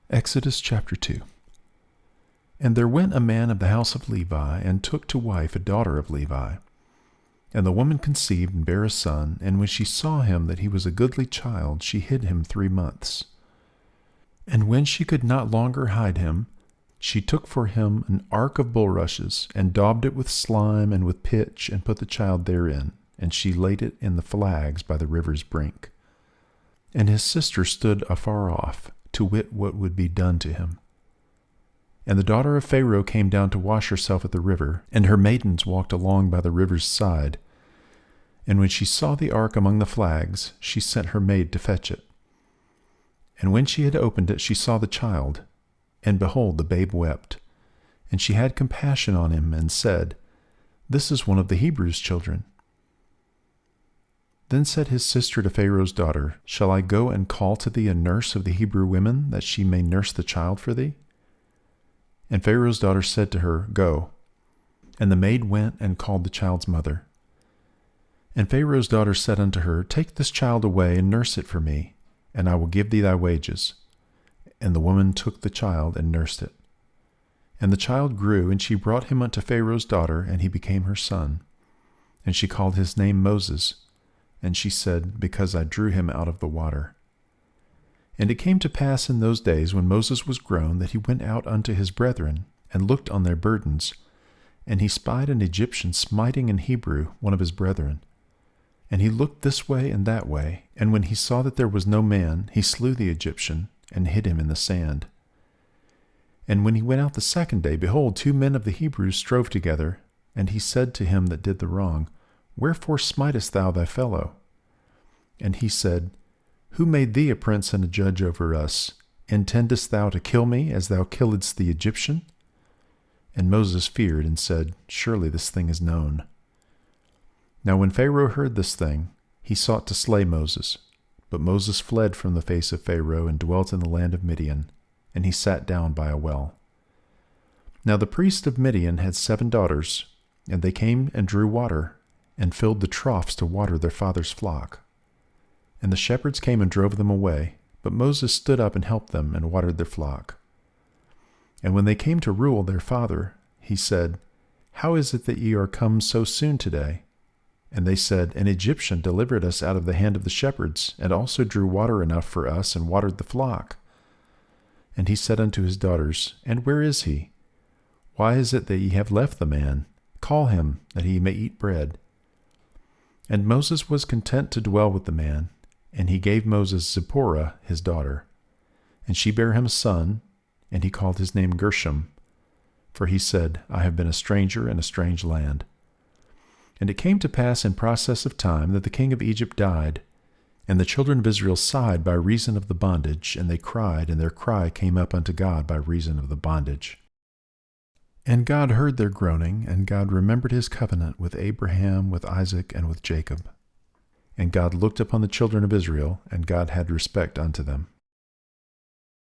Exodus chapter 2. And there went a man of the house of Levi, and took to wife a daughter of Levi. And the woman conceived and bare a son, and when she saw him that he was a goodly child, she hid him 3 months. And when she could not longer hide him, she took for him an ark of bulrushes, and daubed it with slime and with pitch, and put the child therein, and she laid it in the flags by the river's brink. And his sister stood afar off, to wit what would be done to him. And the daughter of Pharaoh came down to wash herself at the river, and her maidens walked along by the river's side. And when she saw the ark among the flags, she sent her maid to fetch it. And when she had opened it, she saw the child, and behold, the babe wept. And she had compassion on him, and said, This is one of the Hebrews' children. Then said his sister to Pharaoh's daughter, Shall I go and call to thee a nurse of the Hebrew women, that she may nurse the child for thee? And Pharaoh's daughter said to her, Go. And the maid went and called the child's mother. And Pharaoh's daughter said unto her, Take this child away and nurse it for me, and I will give thee thy wages. And the woman took the child and nursed it. And the child grew, and she brought him unto Pharaoh's daughter, and he became her son. And she called his name Moses. And she said, Because I drew him out of the water. And it came to pass in those days, when Moses was grown, that he went out unto his brethren, and looked on their burdens. And he spied an Egyptian smiting an Hebrew, one of his brethren. And he looked this way and that way, and when he saw that there was no man, he slew the Egyptian, and hid him in the sand. And when he went out the second day, behold, 2 men of the Hebrews strove together. And he said to him that did the wrong, Wherefore smitest thou thy fellow? And he said, Who made thee a prince and a judge over us? Intendest thou to kill me, as thou killedst the Egyptian? And Moses feared, and said, Surely this thing is known. Now when Pharaoh heard this thing, he sought to slay Moses. But Moses fled from the face of Pharaoh, and dwelt in the land of Midian, and he sat down by a well. Now the priest of Midian had 7 daughters, and they came and drew water, and filled the troughs to water their father's flock. And the shepherds came and drove them away, but Moses stood up and helped them, and watered their flock. And when they came to Reuel their father, he said, How is it that ye are come so soon today? And they said, An Egyptian delivered us out of the hand of the shepherds, and also drew water enough for us, and watered the flock. And he said unto his daughters, And where is he? Why is it that ye have left the man? Call him, that he may eat bread. And Moses was content to dwell with the man, and he gave Moses Zipporah his daughter. And she bare him a son, and he called his name Gershom, for he said, I have been a stranger in a strange land. And it came to pass in process of time that the king of Egypt died, and the children of Israel sighed by reason of the bondage, and they cried, and their cry came up unto God by reason of the bondage. And God heard their groaning, and God remembered his covenant with Abraham, with Isaac, and with Jacob. And God looked upon the children of Israel, and God had respect unto them.